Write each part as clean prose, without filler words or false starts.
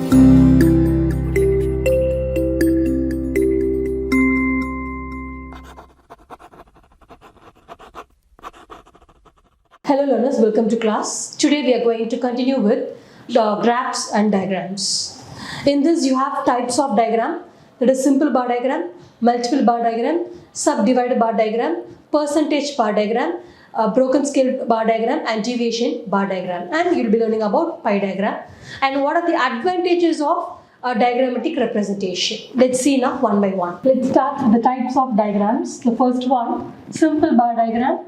Hello learners, welcome to class. Today we are going to continue with the graphs and diagrams. In this you have types of diagram, that is simple bar diagram, multiple bar diagram, subdivided bar diagram, percentage bar diagram, broken scale bar diagram and deviation bar diagram, and you will be learning about pie diagram and what are the advantages of a diagrammatic representation. Let's see now one by one. Let's start with the types of diagrams. The first one, simple bar diagram,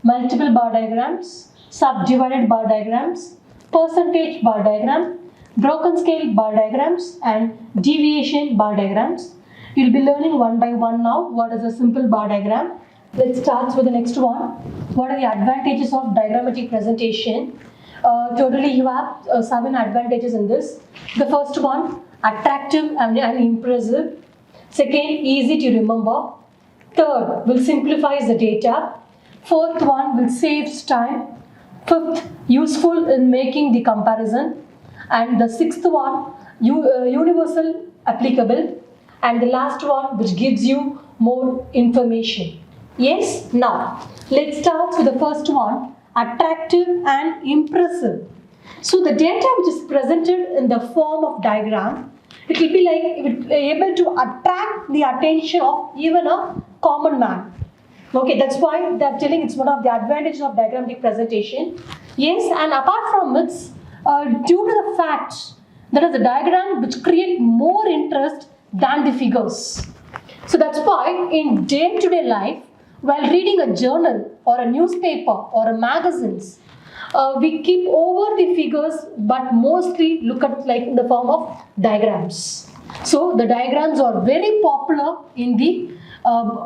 multiple bar diagrams, subdivided bar diagrams, percentage bar diagram, broken scale bar diagrams and deviation bar diagrams. You'll be learning one by one now what is a simple bar diagram. Let's start with the next one. What are the advantages of diagrammatic presentation? Totally you have 7 advantages in this. The first one, attractive and impressive. Second, easy to remember. Third, will simplify the data. Fourth one, will save time. Fifth, useful in making the comparison. And the sixth one, universal applicable. And the last one, which gives you more information. Yes, now let's start with the first one, attractive and impressive. So the data which is presented in the form of diagram, it will be like it will be able to attract the attention of even a common man. Okay, that's why they're telling it's one of the advantages of diagrammatic presentation. Yes, and apart from it, due to the fact that is a diagram which create more interest than the figures. So that's why in day-to-day life, while reading a journal or a newspaper or a magazines, we keep over the figures but mostly look at like in the form of diagrams. So the diagrams are very popular in the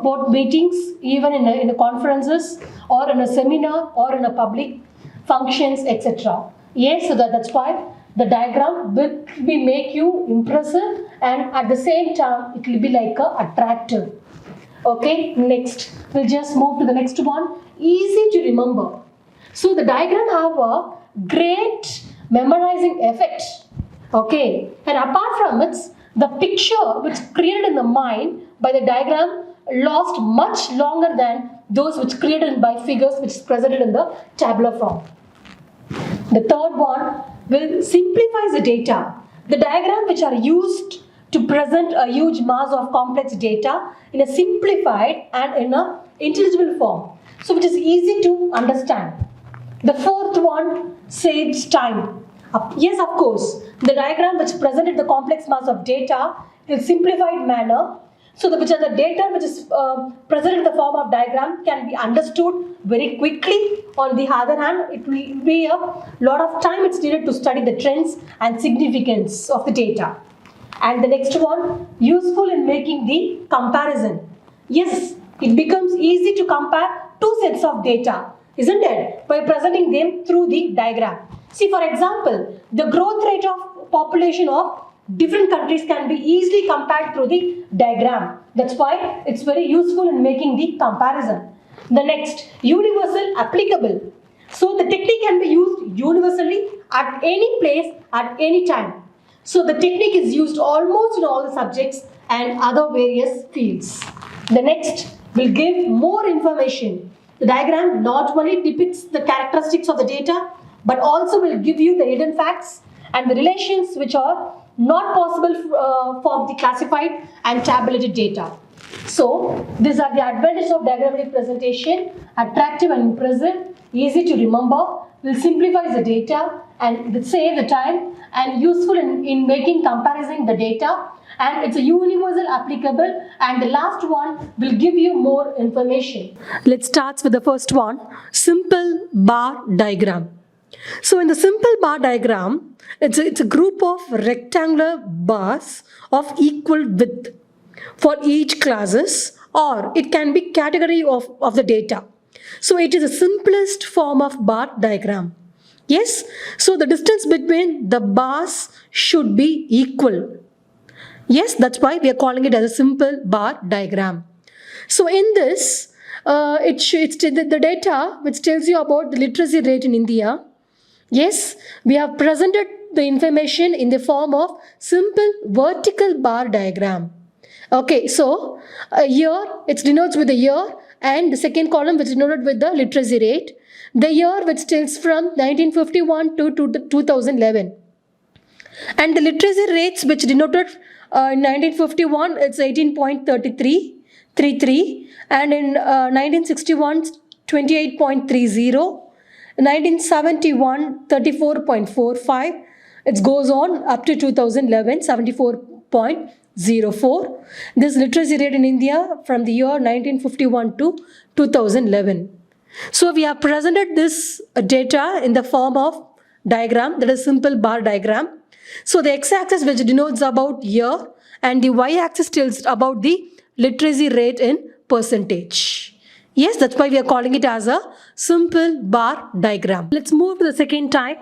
board meetings, even in the conferences or in a seminar or in a public functions, etc. Yes, so that's why the diagram will make you impressive and at the same time it will be like attractive. Okay, next we'll just move to the next one, easy to remember. So the diagram have a great memorizing effect. Okay, and apart from it, the picture which created in the mind by the diagram last much longer than those which created by figures which is presented in the tabular form. The third one will simplify the data. The diagram which are used to present a huge mass of complex data in a simplified and in a intelligible form. So which is easy to understand. The fourth one saves time. Yes, of course, the diagram which presented the complex mass of data in a simplified manner. So the data which is present in the form of diagram can be understood very quickly. On the other hand, it will be a lot of time it's needed to study the trends and significance of the data. And the next one, useful in making the comparison. Yes, it becomes easy to compare two sets of data, isn't it? By presenting them through the diagram. See, for example, the growth rate of population of different countries can be easily compared through the diagram. That's why it's very useful in making the comparison. The next, universal applicable. So the technique can be used universally at any place, at any time. So the technique is used almost in all the subjects and other various fields. The next will give more information. The diagram not only depicts the characteristics of the data, but also will give you the hidden facts and the relations which are not possible for the classified and tabulated data. So these are the advantages of diagrammatic presentation: attractive and impressive, easy to remember, will simplify the data and will save the time, and useful in making comparison the data, and it's a universal applicable, and the last one will give you more information. Let's start with the first one, simple bar diagram. So in the simple bar diagram, it's a group of rectangular bars of equal width for each classes, or it can be category of the data. So it is the simplest form of bar diagram. Yes, so the distance between the bars should be equal. Yes, that's why we are calling it as a simple bar diagram. So in this, it's the data which tells you about the literacy rate in India. Yes, we have presented the information in the form of simple vertical bar diagram. Okay, so a year, it denotes with the year, and the second column which is denoted with the literacy rate. The year which tells from 1951 to 2011. And the literacy rates which denoted in 1951, it's 18.33, and in 1961, 28.30, 1971, 34.45, it goes on up to 2011, 74.04. This literacy rate in India from the year 1951 to 2011. So we have presented this data in the form of diagram, that is simple bar diagram. So the x-axis which denotes about year, and the y-axis tells about the literacy rate in percentage. Yes, that's why we are calling it as a simple bar diagram. Let's move to the second type,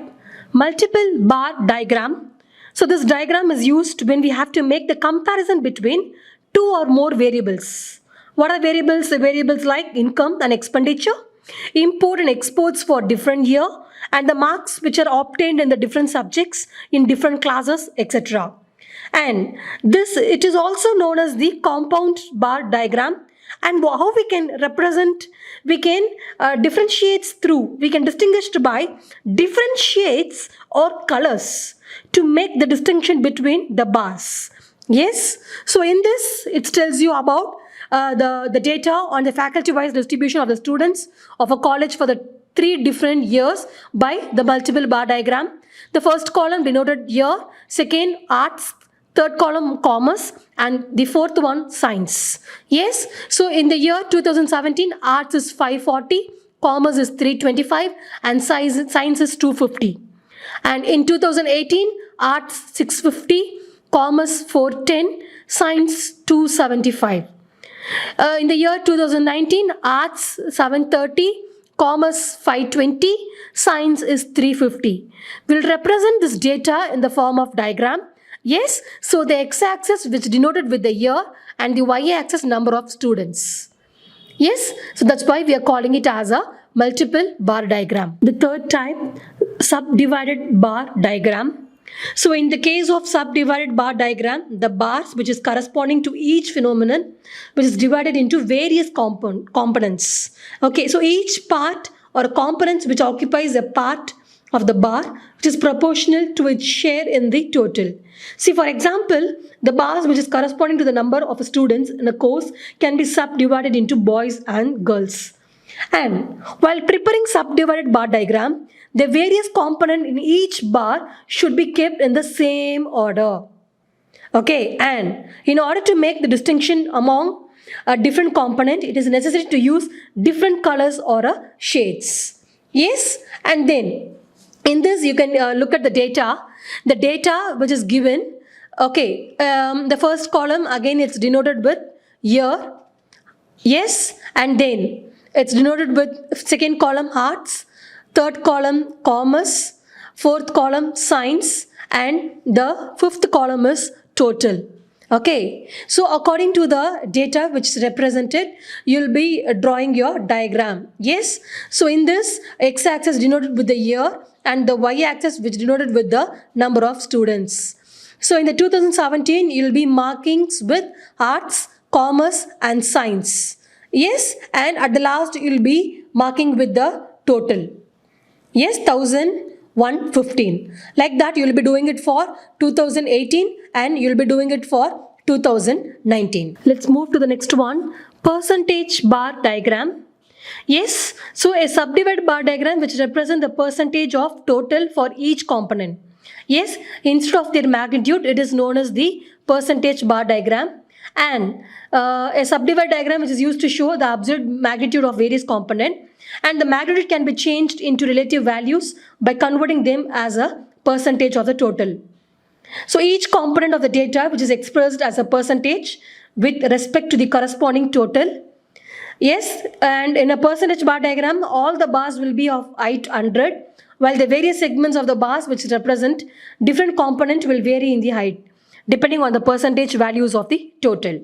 multiple bar diagram. So this diagram is used when we have to make the comparison between two or more variables. What are variables? The variables like income and expenditure, import and exports for different year, and the marks which are obtained in the different subjects in different classes, etc. And this, it is also known as the compound bar diagram. And how we can represent, we can differentiate through, we can distinguish by different shades or colors to make the distinction between the bars. Yes, so in this, it tells you about the data on the faculty-wise distribution of the students of a college for the 3 different years by the multiple bar diagram. The first column denoted year, second arts, third column commerce, and the fourth one science. Yes, so in the year 2017, arts is 540, commerce is 325, and science is 250. And in 2018, arts 650, commerce 410, science 275. In the year 2019, arts 730, commerce 520, science is 350. We'll represent this data in the form of diagram. Yes, so the x-axis which denoted with the year, and the y-axis number of students. Yes, so that's why we are calling it as a multiple bar diagram. The third type, subdivided bar diagram. So in the case of subdivided bar diagram, the bars which is corresponding to each phenomenon which is divided into various components. Okay, so each part or components which occupies a part of the bar which is proportional to its share in the total. See, for example, the bars which is corresponding to the number of students in a course can be subdivided into boys and girls. And while preparing subdivided bar diagram, the various components in each bar should be kept in the same order. Okay, and in order to make the distinction among a different component, it is necessary to use different colors or shades. Yes, and then in this you can look at the data which is given. Okay, the first column again it's denoted with year. Yes, and then it's denoted with second column arts, third column commerce, fourth column science, and the fifth column is total. Okay, so according to the data which is represented, you'll be drawing your diagram. Yes, so in this, x-axis denoted with the year and the y-axis which denoted with the number of students. So in the 2017, you'll be markings with arts, commerce, and science. Yes, and at the last, you'll be marking with the total. Yes, 1,115. Like that, you'll be doing it for 2018 and you'll be doing it for 2019. Let's move to the next one, percentage bar diagram. Yes, so a subdivided bar diagram which represents the percentage of total for each component. Yes, instead of their magnitude, it is known as the percentage bar diagram. And a subdivided diagram which is used to show the absolute magnitude of various components, and the magnitude can be changed into relative values by converting them as a percentage of the total. So each component of the data which is expressed as a percentage with respect to the corresponding total. Yes, and in a percentage bar diagram, all the bars will be of height 100, while the various segments of the bars which represent different components will vary in the height, depending on the percentage values of the total.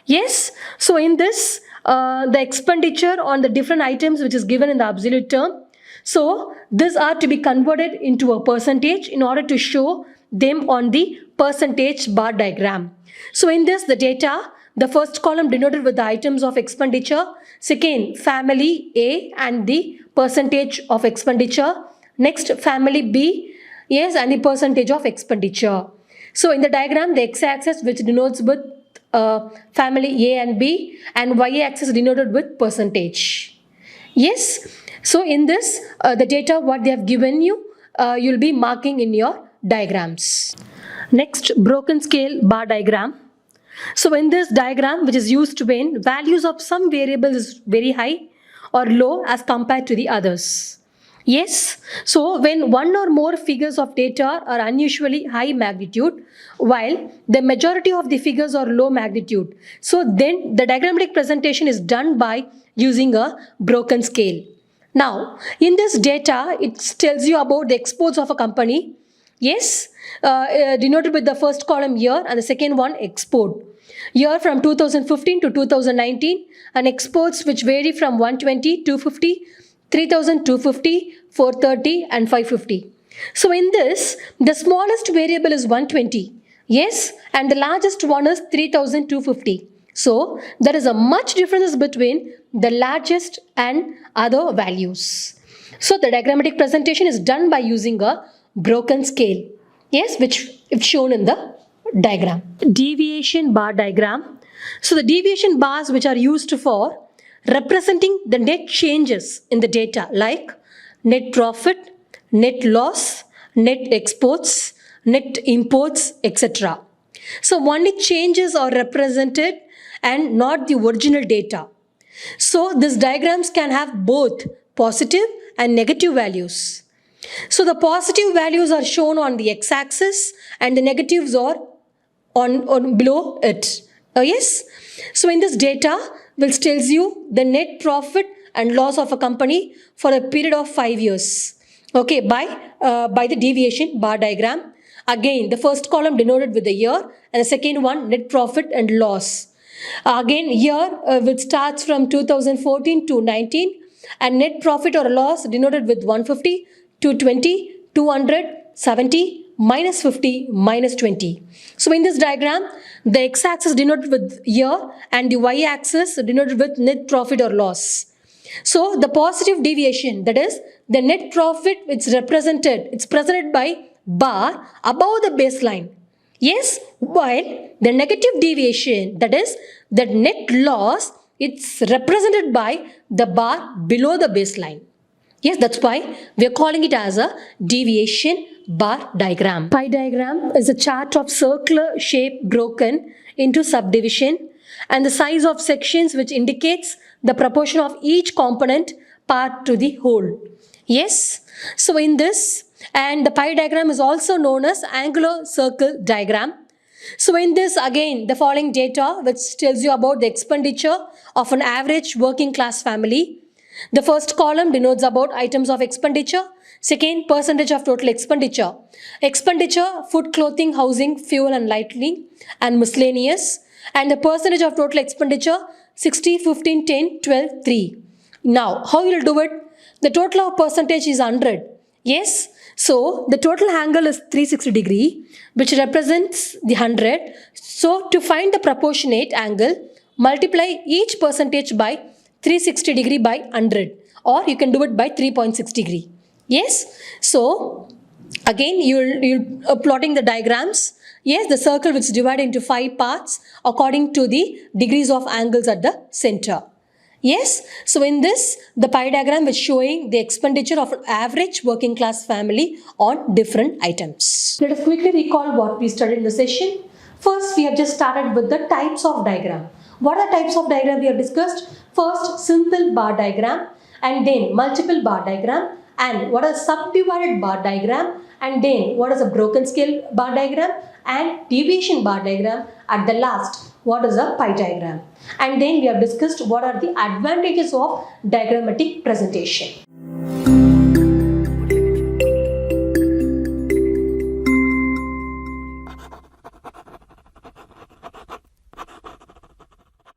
Yes, so in this, the expenditure on the different items which is given in the absolute term. So these are to be converted into a percentage in order to show them on the percentage bar diagram. So in this, the data, the first column denoted with the items of expenditure, second family A and the percentage of expenditure, next family B, yes, and the percentage of expenditure. So in the diagram, the x-axis which denotes with family A and B, and y-axis denoted with percentage. Yes, so in this, the data what they have given you, you'll be marking in your diagrams. Next, broken scale bar diagram. So in this diagram, which is used when values of some variables is very high or low as compared to the others. Yes, so when one or more figures of data are unusually high magnitude, while the majority of the figures are low magnitude. So then the diagrammatic presentation is done by using a broken scale. Now, in this data, it tells you about the exports of a company. Yes, denoted with the first column year and the second one export. Year from 2015 to 2019, and exports which vary from 120, 250, 3,250, 430 and 550. So in this, the smallest variable is 120. Yes, and the largest one is 3,250. So there is a much difference between the largest and other values. So the diagrammatic presentation is done by using a broken scale. Yes, which is shown in the diagram. Deviation bar diagram. So the deviation bars which are used for representing the net changes in the data like net profit, net loss, net exports, net imports, etc. So only changes are represented and not the original data. So these diagrams can have both positive and negative values. So the positive values are shown on the x-axis and the negatives are on below it. Yes. So in this data, which tells you the net profit and loss of a company for a period of 5 years. Okay, by the deviation bar diagram. Again, the first column denoted with the year and the second one net profit and loss. Again, year which starts from 2014 to 19 and net profit or loss denoted with 150, 220, 200, 70, minus 50, minus 20. So in this diagram, the x-axis denoted with year and the y-axis denoted with net profit or loss. So the positive deviation, that is the net profit, it's presented by bar above the baseline. Yes, while the negative deviation, that is the net loss, it's represented by the bar below the baseline. Yes, that's why we are calling it as a deviation bar diagram. Pie diagram is a chart of circular shape broken into subdivision and the size of sections which indicates the proportion of each component part to the whole. Yes, so in this, and the pie diagram is also known as angular circle diagram. So in this, again, the following data which tells you about the expenditure of an average working class family. The first column denotes about items of expenditure. Second, percentage of total expenditure. Expenditure, food, clothing, housing, fuel and lighting and miscellaneous. And the percentage of total expenditure, 60, 15, 10, 12, 3. Now, how you will do it? The total of percentage is 100. Yes. So, the total angle is 360 degree, which represents the 100. So, to find the proportionate angle, multiply each percentage by 360 degree by 100, or you can do it by 3.6 degree. Yes. So, again, you're plotting the diagrams. Yes, the circle which is divided into 5 parts according to the degrees of angles at the center. Yes, so in this, the pie diagram is showing the expenditure of an average working class family on different items. Let us quickly recall what we studied in the session. First, we have just started with the types of diagram. What are the types of diagram we have discussed? First, simple bar diagram, and then multiple bar diagram, and what is subdivided bar diagram, and then what is a broken scale bar diagram, and deviation bar diagram. At the last, what is a pie diagram. And then we have discussed what are the advantages of diagrammatic presentation.